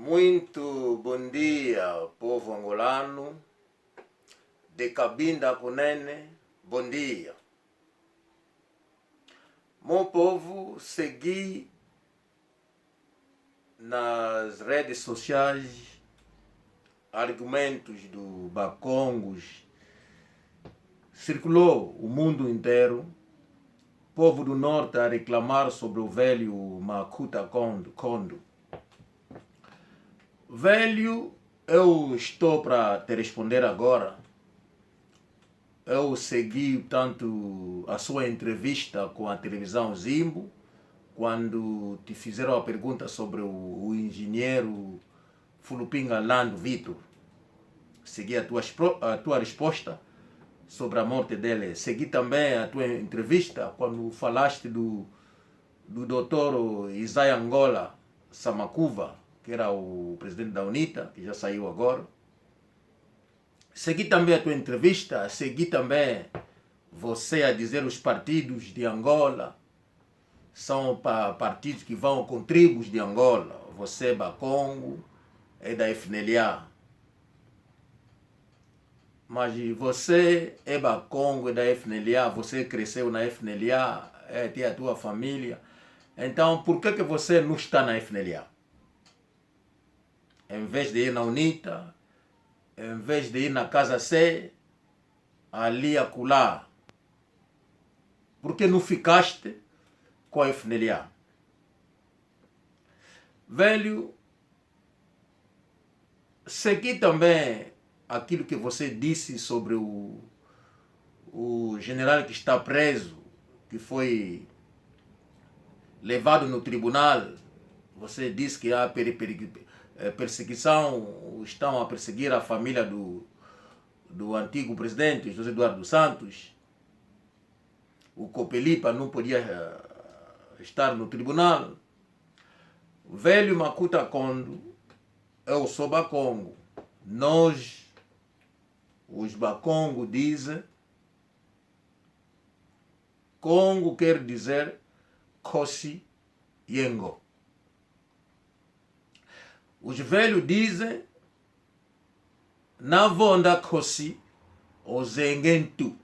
Muito bom dia, povo angolano, de Cabinda Kunene, bom dia. Meu povo, segui nas redes sociais argumentos do Bacongos, circulou o mundo inteiro, povo do norte a reclamar sobre o velho Makuta Kondo. Velho, eu estou para te responder agora. Eu segui tanto a sua entrevista com a televisão Zimbo, quando te fizeram a pergunta sobre o engenheiro Fulupinga Lando Vitor. Segui a tua resposta sobre a morte dele. Segui também a tua entrevista quando falaste do doutor Isai Angola Samakuva, que era o presidente da UNITA, que já saiu agora. Segui também a tua entrevista, segui também você a dizer os partidos de Angola são partidos que vão com tribos de Angola. Você, Bacongo, é da FNLA. Mas você é Bacongo, é da FNLA, você cresceu na FNLA, tem a tua família. Então, por que você não está na FNLA? Em vez de ir na UNITA, em vez de ir na Casa C, ali acolá, por que não ficaste com a FNLA? Velho, segui também aquilo que você disse sobre o general que está preso, que foi levado no tribunal. Você disse que há perseguição, estão a perseguir a família do antigo presidente, José Eduardo Santos. O Copelipa não podia estar no tribunal. O velho Makuta Kondo, eu sou Bacongo. Nós, os Bacongo, dizem, Congo quer dizer Kosi Yengo. Os velhos dizem, na vonda Kosi, o Zengentu.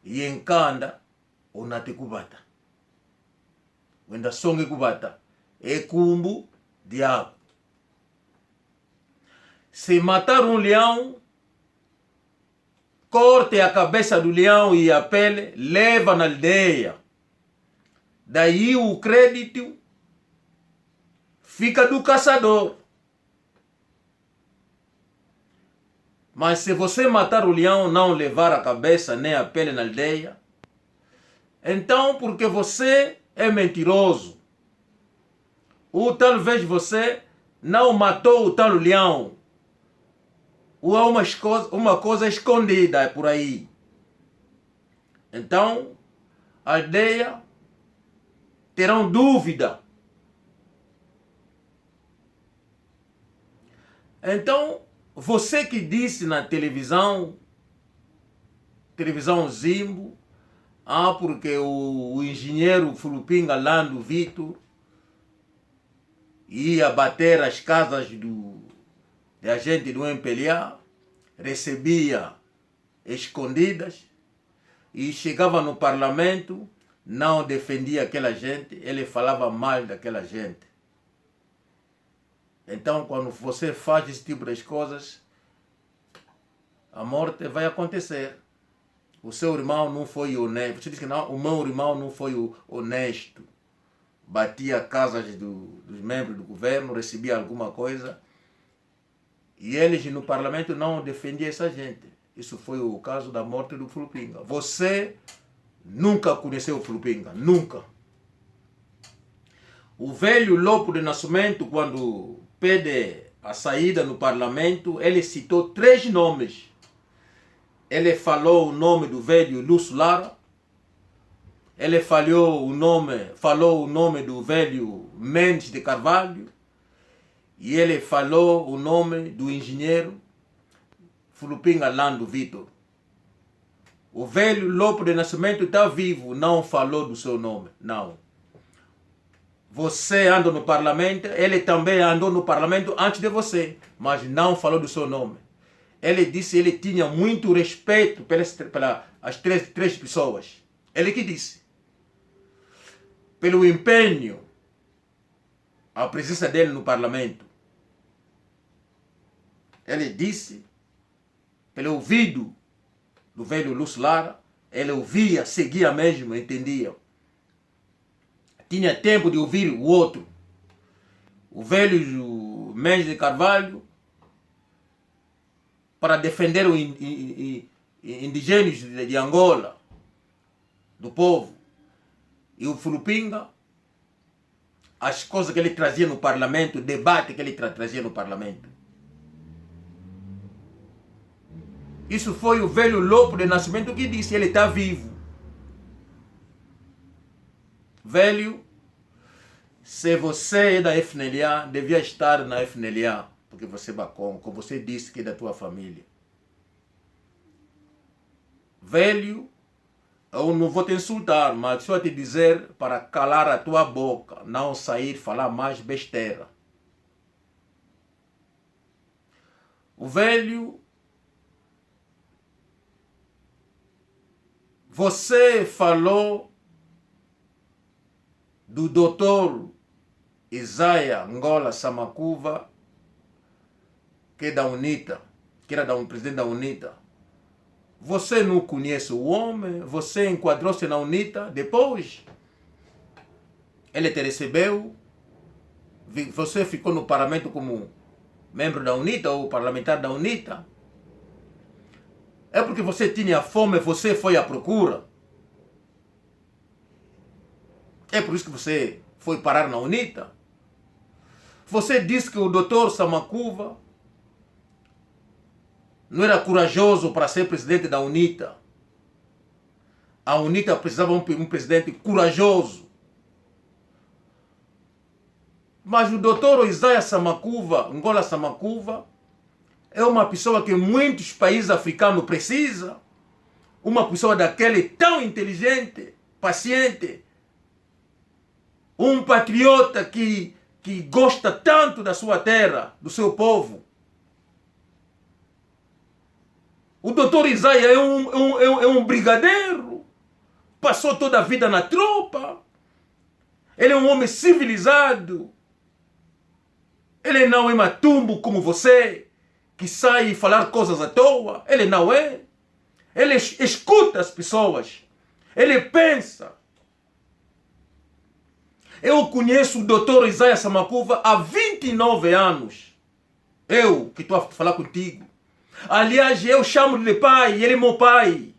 Yenkanda, o Natekubata. Wenda songe kubata. Ekumbu, diabo. Se matar um leão, corte a cabeça do leão e a pele, leva na aldeia. Daí o crédito fica do caçador. Mas se você matar o leão, não levar a cabeça nem a pele na aldeia, então porque você é mentiroso, ou talvez você não matou o tal leão, ou há uma coisa escondida por aí. Então, a aldeia terão dúvida. Então, você que disse na televisão Zimbo, porque o engenheiro Fulupinga Lando Vitor ia bater as casas da gente do MPLA, recebia escondidas e chegava no parlamento, não defendia aquela gente, ele falava mal daquela gente. Então, quando você faz esse tipo de coisas, a morte vai acontecer. O seu irmão não foi honesto. Você disse que não, o meu irmão não foi honesto. Batia casas dos membros do governo, recebia alguma coisa. E eles no parlamento não defendiam essa gente. Isso foi o caso da morte do Fulupinga. Você nunca conheceu o Fulupinga. Nunca. O velho Lopo de Nascimento, quando pede a saída no parlamento, ele citou 3 nomes. Ele falou o nome do velho Lúcio Lara, ele falou o nome do velho Mendes de Carvalho, e ele falou o nome do engenheiro Fulupinga Lando Vitor. O velho Lopo de Nascimento está vivo, não falou do seu nome, não. Você anda no parlamento, ele também andou no parlamento antes de você, mas não falou do seu nome. Ele disse que ele tinha muito respeito pelas três pessoas. Ele que disse. Pelo empenho, a presença dele no parlamento. Ele disse, pelo ouvido do velho Lúcio Lara, ele ouvia, seguia mesmo, entendia. Tinha tempo de ouvir o outro. O velho Mendes de Carvalho, para defender os indígenas de Angola, do povo. E o Fulupinga, as coisas que ele trazia no parlamento, o debate que ele trazia no parlamento. Isso foi o velho Lopo de Nascimento que disse, ele está vivo. Velho, se você é da FNLA, devia estar na FNLA, porque você é bacana, como você disse que é da tua família. Velho, eu não vou te insultar, mas só te dizer para calar a tua boca, não sair falar mais besteira. O velho, você falou do doutor Isaia Ngola Samakuva, que é da UNITA, que era um presidente da UNITA. Você não conhece o homem, você enquadrou-se na UNITA, depois ele te recebeu, você ficou no parlamento como membro da UNITA ou parlamentar da UNITA. É porque você tinha fome, você foi à procura. É por isso que você foi parar na UNITA. Você disse que o doutor Samakuva não era corajoso para ser presidente da UNITA. A UNITA precisava de um presidente corajoso. Mas o doutor Isaia Samakuva, Ngola Samakuva, é uma pessoa que muitos países africanos precisam. Uma pessoa daquele tão inteligente, paciente. Um patriota que gosta tanto da sua terra, do seu povo. O doutor Isaia é um brigadeiro. Passou toda a vida na tropa. Ele é um homem civilizado. Ele não é matumbo como você, que sai falar coisas à toa. Ele não é. Ele escuta as pessoas. Ele pensa. Eu conheço o doutor Isaia Samakuva há 29 anos. Eu que estou a falar contigo. Aliás, eu chamo de pai, ele é meu pai.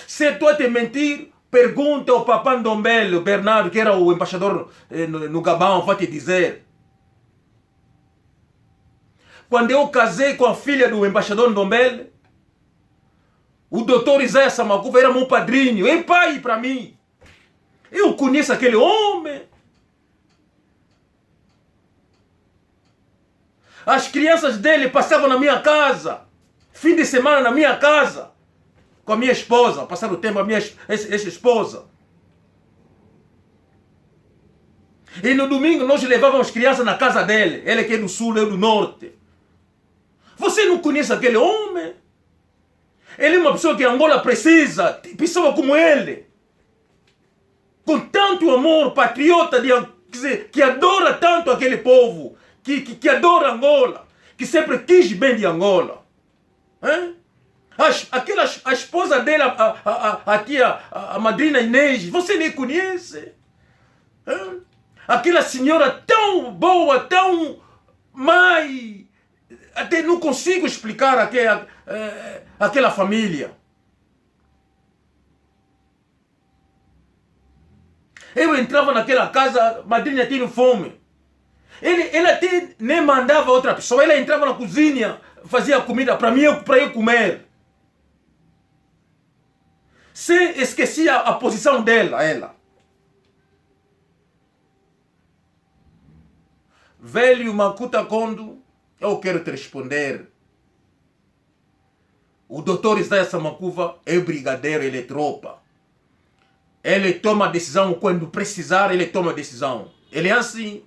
Se estou a te mentir, pergunta ao Papai Ndombele, o Bernardo, que era o embaixador no Gabão, vai te dizer. Quando eu casei com a filha do embaixador Ndombele, o doutor Isaia Samakuva era meu padrinho, é pai para mim. Eu conheço aquele homem. As crianças dele passavam na minha casa. Fim de semana na minha casa. Com a minha esposa. Passaram o tempo com a minha ex-esposa. E no domingo nós levávamos as crianças na casa dele. Ele que é do sul, eu do norte. Você não conhece aquele homem? Ele é uma pessoa que Angola precisa. Pessoa como ele. Com tanto amor, patriota, que adora tanto aquele povo, que adora Angola, que sempre quis bem de Angola. A esposa dele, a tia, a madrinha Inês, você nem conhece. Aquela senhora tão boa, tão mãe, até não consigo explicar aquela família. Eu entrava naquela casa, a madrinha tinha fome. Ele até nem mandava outra pessoa, ela entrava na cozinha, fazia comida para mim, para eu comer. Sem esquecer a posição dela, ela. Velho Makuta Kondo, eu quero te responder. O doutor Isaia Samakuva é brigadeiro, ele é tropa. Ele toma decisão quando precisar, ele toma decisão. Ele é assim.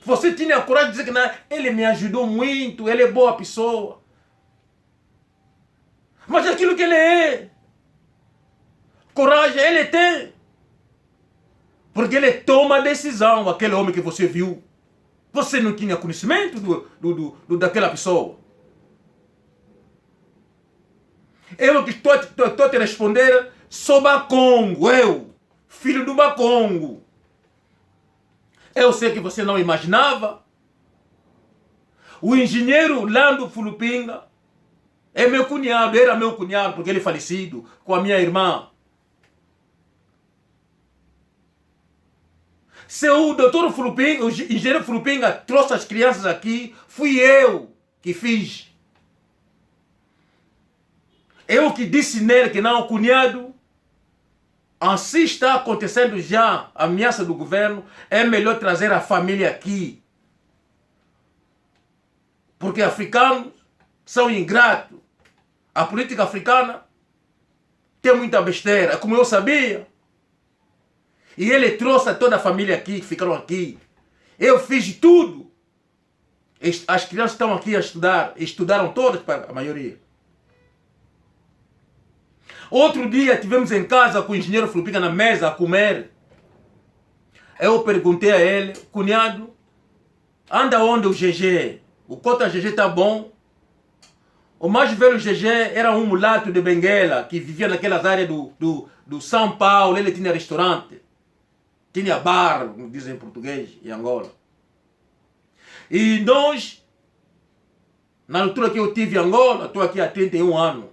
Você tinha a coragem de dizer que não, ele me ajudou muito, ele é boa pessoa. Mas aquilo que ele é, coragem ele tem. Porque ele toma a decisão, aquele homem que você viu. Você não tinha conhecimento daquela pessoa. Eu que estou a te responder, sou Bakongo, eu, filho do Bakongo. Eu sei que você não imaginava. O engenheiro Lando Fulupinga é meu cunhado, era meu cunhado, porque ele é falecido, com a minha irmã. Se o doutor Fulupinga, o engenheiro Fulupinga trouxe as crianças aqui, fui eu que fiz. Eu que disse nele que não, cunhado, assim está acontecendo já a ameaça do governo, é melhor trazer a família aqui. Porque africanos são ingratos. A política africana tem muita besteira, como eu sabia. E ele trouxe toda a família aqui, que ficaram aqui. Eu fiz tudo. As crianças estão aqui a estudar, estudaram todas, a maioria. Outro dia tivemos em casa com o engenheiro Fulupinga na mesa a comer. Eu perguntei a ele, cunhado, anda onde o GG? O cota GG está bom? O mais velho GG era um mulato de Benguela, que vivia naquelas áreas do São Paulo. Ele tinha restaurante, tinha bar, como dizem em português, em Angola. E nós, na altura que eu tive em Angola, estou aqui há 31 anos,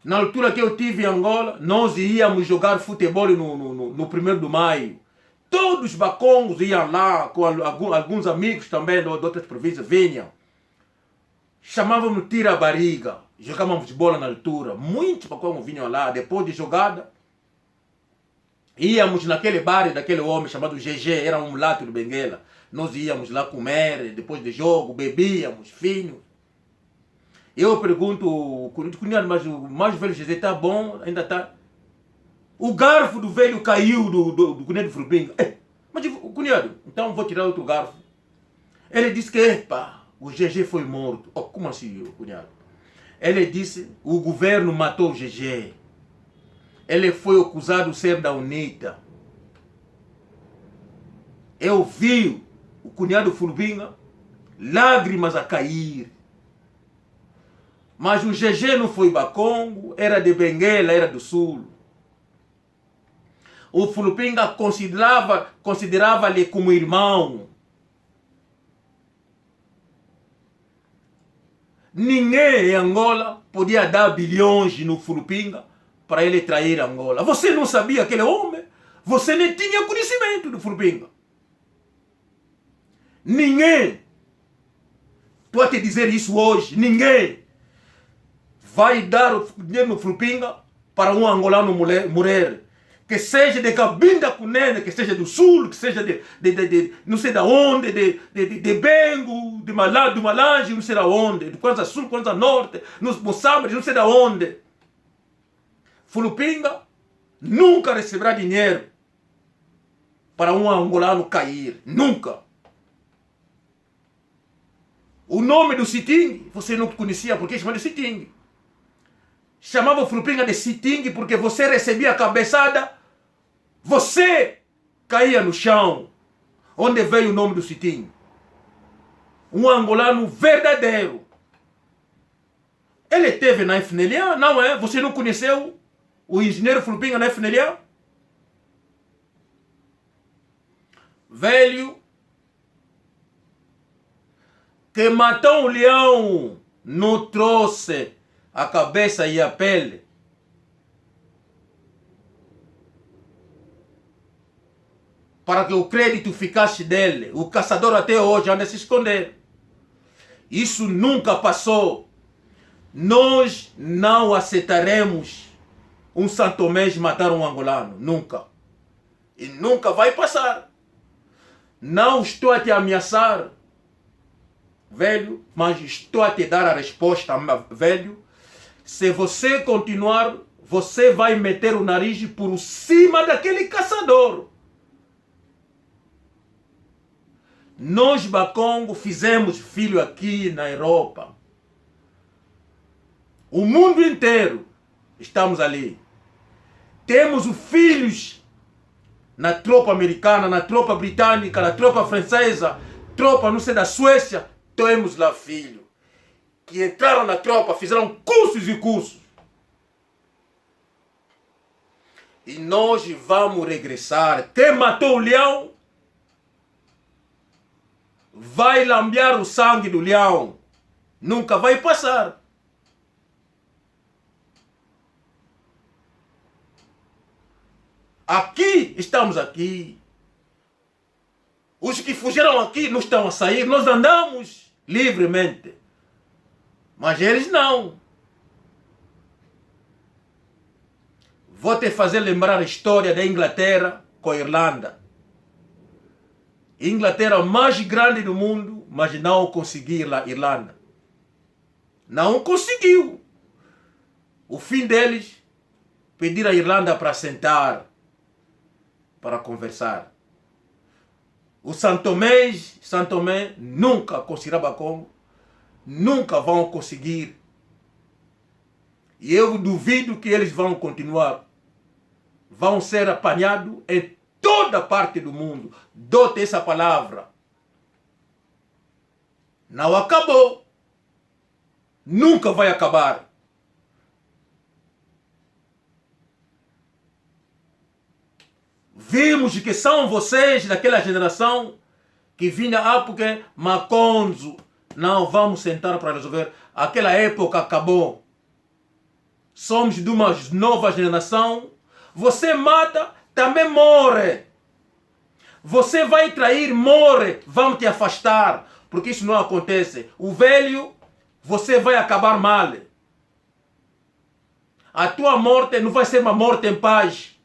na altura que eu tive em Angola, nós íamos jogar futebol no 1º de maio. Todos os bacongos iam lá, com alguns amigos também de outras províncias, vinham. Chamávamos tira a barriga, jogávamos bola na altura. Muitos bacongos vinham lá, depois de jogada, íamos naquele bar daquele homem chamado GG, era um mulato do Benguela. Nós íamos lá comer, depois de jogo, bebíamos, finos. Eu pergunto, cunhado, mas o mais velho GG está bom? Ainda está? O garfo do velho caiu do cunhado Fulupinga. Mas cunhado, então vou tirar outro garfo. Ele disse que, epa, o GG foi morto. Oh, como assim, cunhado? Ele disse, o governo matou o GG. Ele foi acusado de ser da UNITA. Eu vi o cunhado Fulupinga, lágrimas a cair. Mas o GG não foi Bakongo, era de Benguela, era do Sul. O Fulupinga considerava-lhe como irmão. Ninguém em Angola podia dar bilhões no Fulupinga para ele trair Angola. Você não sabia aquele homem? Você nem tinha conhecimento do Fulupinga. Ninguém, estou a te dizer isso hoje, ninguém vai dar o dinheiro no Fulupinga para um angolano morrer. Que seja de Cabinda Cunene, que seja do Sul, que seja de não sei da onde, de Bengo, do Malange, não sei da onde, do Kwanza Sul, Kwanza Norte, nos Moçambique, não sei da onde. Fulupinga nunca receberá dinheiro para um angolano cair. Nunca. O nome do Siting, você não conhecia porque chamava de Siting. Chamava o Fulupinga de Siting porque você recebia a cabeçada, você caía no chão. Onde veio o nome do Siting? Um angolano verdadeiro. Ele teve na FNLA, não é? Você não conheceu o engenheiro Fulupinga na FNLA? Velho que matou um leão, não trouxe a cabeça e a pele. Para que o crédito ficasse dele. O caçador até hoje anda a se esconder. Isso nunca passou. Nós não aceitaremos um santomés matar um angolano. Nunca. E nunca vai passar. Não estou a te ameaçar, velho, mas estou a te dar a resposta, velho. Se você continuar você vai meter o nariz por cima daquele caçador. Nós, Bakongo, fizemos filho aqui na Europa. O mundo inteiro estamos ali. Temos os filhos na tropa americana, na tropa britânica, na tropa francesa, tropa, não sei, da Suécia. Temos lá filhos que entraram na tropa, fizeram cursos e cursos. E nós vamos regressar. Quem matou o leão vai lambear o sangue do leão. Nunca vai passar. Aqui, estamos aqui. Os que fugiram aqui não estão a sair. Nós andamos livremente. Mas eles não. Vou te fazer lembrar a história da Inglaterra com a Irlanda. Inglaterra mais grande do mundo, mas não conseguiu a Irlanda. Não conseguiu. O fim deles, pedir a Irlanda para sentar, para conversar. Os Santomé nunca conseguirá Bakongo, nunca vão conseguir. E eu duvido que eles vão continuar. Vão ser apanhados em toda parte do mundo. Dou-te essa palavra. Não acabou. Nunca vai acabar. Vimos que são vocês daquela geração que vinha porque Maconzo, não vamos sentar para resolver. Aquela época acabou. Somos de uma nova geração. Você mata, também morre. Você vai trair, morre. Vamos te afastar. Porque isso não acontece. O velho, você vai acabar mal. A tua morte não vai ser uma morte em paz.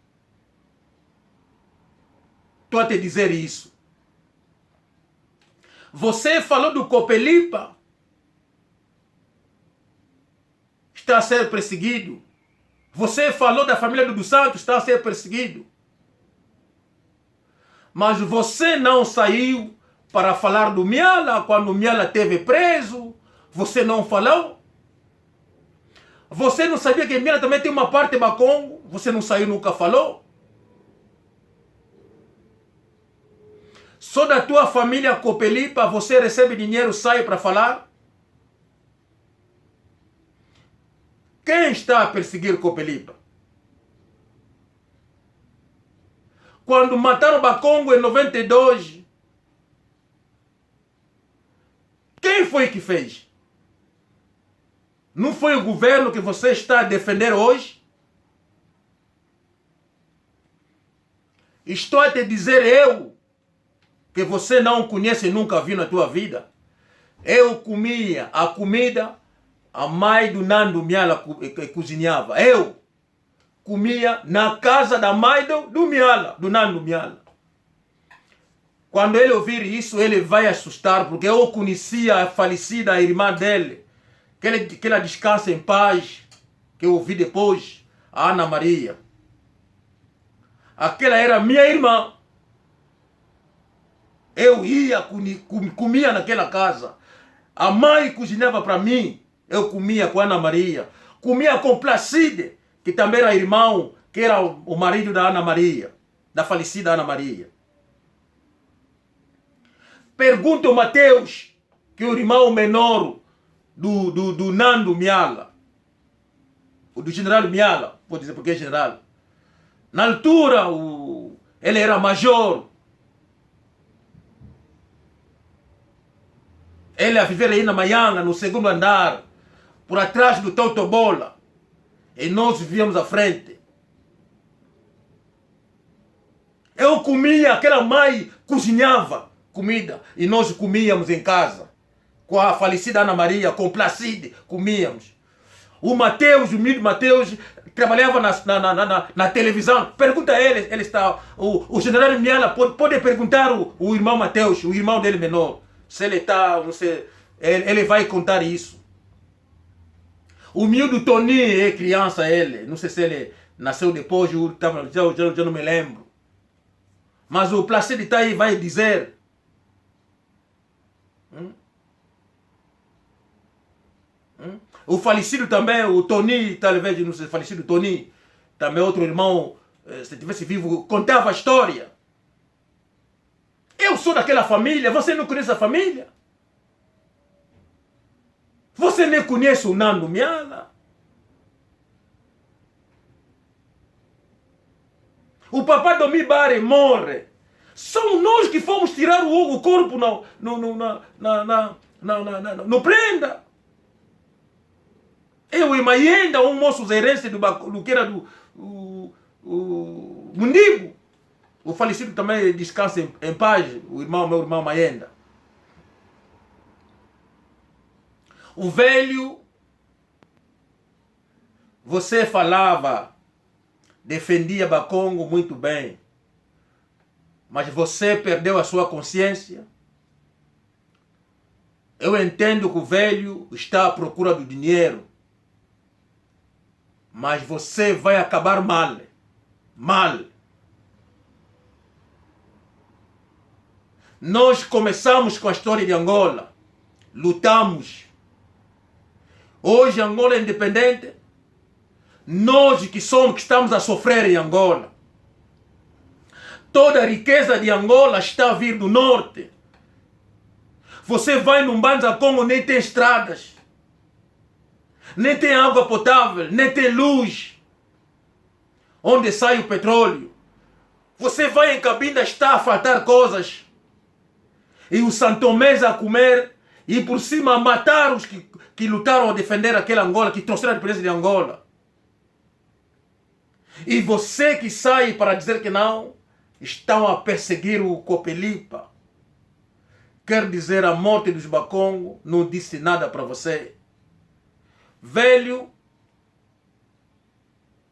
Estou a te dizer isso. Você falou do Copelipa. Está a ser perseguido. Você falou da família do Santos, está a ser perseguido. Mas você não saiu para falar do Miala quando o Miala esteve preso. Você não falou. Você não sabia que o Miala também tem uma parte Bakongo. Você não saiu, nunca falou. Só da tua família Copelipa você recebe dinheiro, sai para falar. Quem está a perseguir Copelipa? Quando mataram Bakongo em 92, quem foi que fez? Não foi o governo que você está a defender hoje? Estou a te dizer eu, que você não conhece e nunca viu na tua vida. Eu comia a comida a mãe do Nando Miala cozinhava. Eu comia na casa da mãe do Miala, do Nando Miala. Quando ele ouvir isso, ele vai assustar, porque eu conhecia a falecida irmã dele, que ela descansa em paz, que eu ouvi depois, a Ana Maria. Aquela era minha irmã. Eu ia, comia naquela casa. A mãe cozinhava para mim. Eu comia com a Ana Maria. Comia com Placide, que também era irmão, que era o marido da Ana Maria, da falecida Ana Maria. Pergunta o Mateus, que é o irmão menor do Nando Miala, do general Miala, vou dizer porque é general. Na altura, ele era major. Ele a viver aí na Maianga, no segundo andar, por atrás do Totobola. E nós vivíamos à frente. Eu comia, aquela mãe cozinhava comida. E nós comíamos em casa. Com a falecida Ana Maria, com Placide, comíamos. O Mateus, o humilde Mateus, trabalhava na televisão. Pergunta a ele, ele está... O general Miala pode perguntar o irmão Mateus, o irmão dele menor. Se ele está, não sei, ele vai contar isso. O miúdo Tony é criança, ele. Não sei se ele nasceu depois, já não me lembro. Mas o Placide está aí, vai dizer. O falecido também, o Tony, talvez, não sei, falecido Tony, também outro irmão, se tivesse vivo, contava a história. Eu sou daquela família, você não conhece a família? Você nem conhece o Nando Miala? O Papá do Mibare morre. São nós que fomos tirar o corpo no prenda. Eu e Mayenda, um moço zerense do que era do Mundigo. O falecido também descansa em paz, meu irmão Mayenda. O velho, você falava, defendia Bakongo muito bem, mas você perdeu a sua consciência. Eu entendo que o velho está à procura do dinheiro, mas você vai acabar mal. Mal. Nós começamos com a história de Angola. Lutamos. Hoje Angola é independente. Nós que estamos a sofrer em Angola. Toda a riqueza de Angola está a vir do norte. Você vai no Mbanza Congo, nem tem estradas. Nem tem água potável, nem tem luz. Onde sai o petróleo? Você vai em Cabinda, está a faltar coisas. E os santomés a comer, e por cima a matar os que lutaram a defender aquela Angola, que trouxeram a independência de Angola. E você que sai para dizer que não, estão a perseguir o Copelipa. Quer dizer, a morte dos Bakongo não disse nada para você. Velho,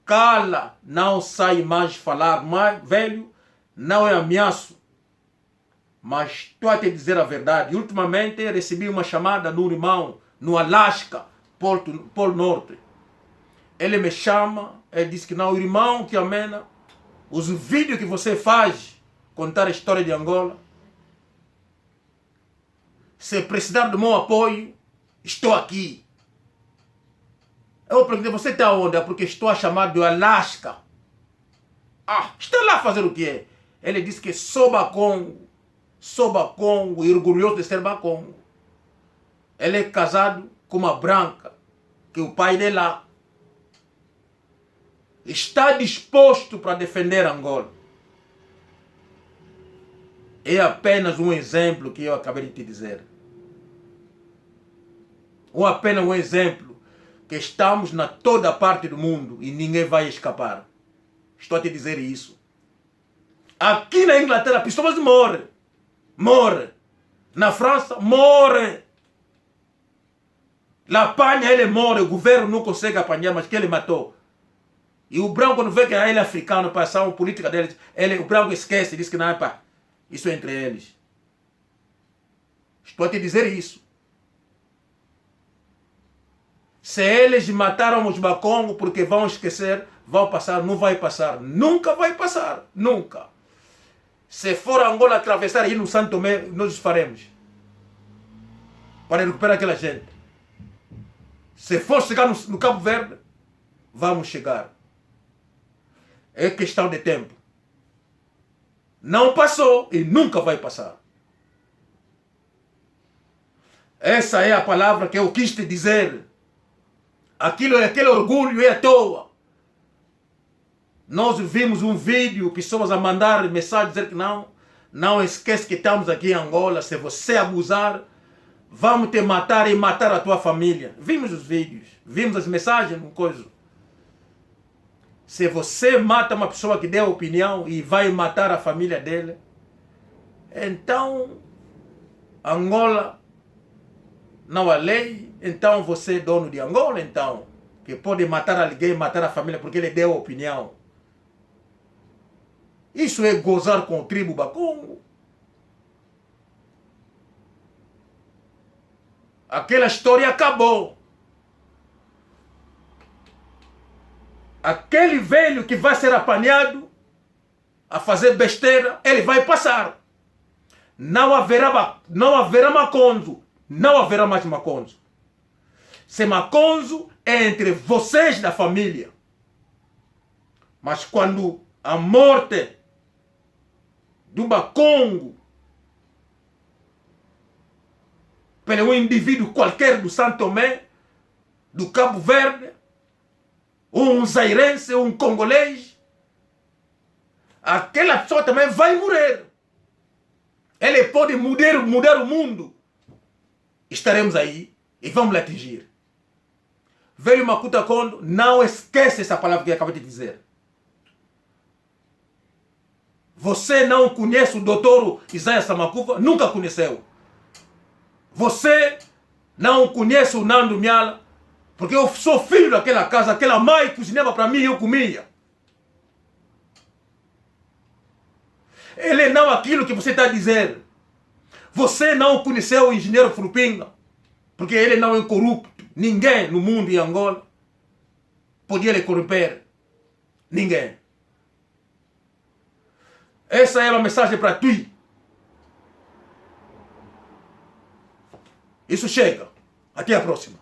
cala, não sai mais falar. Mas, velho, não é ameaço. Mas estou a te dizer a verdade. Ultimamente recebi uma chamada no irmão, no Alasca, Polo Norte. Ele me chama, ele disse que não, o irmão que amena, os vídeos que você faz, contar a história de Angola. Se precisar do meu apoio, estou aqui. Eu perguntei, você está onde? É porque estou a chamar do Alasca. Ah, está lá a fazer o quê? Ele disse que sou Bakongo e orgulhoso de ser Bakongo. Ele é casado com uma branca, que o pai dela está disposto para defender Angola. É apenas um exemplo que eu acabei de te dizer. Ou apenas um exemplo que estamos na toda parte do mundo e ninguém vai escapar. Estou a te dizer isso. Aqui na Inglaterra, pessoas morrem. Morrem. Na França, morrem. La Panha, ele morre. O governo não consegue apanhar, mas que ele matou. E o branco, quando vê que ele é africano, passar uma política deles, o branco esquece, diz que não é pá. Isso é entre eles. Estou a te dizer isso. Se eles mataram os Bakongo porque vão esquecer, vão passar, não vai passar. Nunca vai passar. Nunca. Se for Angola atravessar aí no Santo Tomé, nós faremos. Para recuperar aquela gente. Se for chegar no Cabo Verde, vamos chegar. É questão de tempo. Não passou e nunca vai passar. Essa é a palavra que eu quis te dizer. Aquele orgulho é à toa. Nós vimos um vídeo, pessoas a mandar mensagem dizer que não esquece que estamos aqui em Angola. Se você abusar, vamos te matar e matar a tua família. Vimos os vídeos, vimos as mensagens, coisa. Se você mata uma pessoa que deu opinião e vai matar a família dele, então Angola não há lei, então você é dono de Angola, então, que pode matar alguém, matar a família porque ele deu opinião. Isso é gozar com o tribo Bakongo. Aquela história acabou. aquele velho que vai ser apanhado a fazer besteira, ele vai passar. Não haverá Maconzo. Não haverá mais Maconzo. Se Maconzo é entre vocês da família. Mas quando a morte do Macongo pelo um indivíduo qualquer do São Tomé, do Cabo Verde, ou um zairense, ou um congolês, aquela pessoa também vai morrer. Ele pode mudar o mundo. Estaremos aí e vamos lhe atingir. Velho Makuta Kondo, não esquece essa palavra que eu acabei de dizer. Você não conhece o doutor Isaías Samakufa? Nunca conheceu. Você não conhece o Nando Miala? Porque eu sou filho daquela casa, aquela mãe cozinhava para mim e eu comia. Ele não aquilo que você está dizendo. Você não conheceu o engenheiro Frupinga, porque ele não é corrupto. Ninguém no mundo em Angola podia lhe corromper. Ninguém. Essa é uma mensagem para ti. Isso chega. Até a próxima.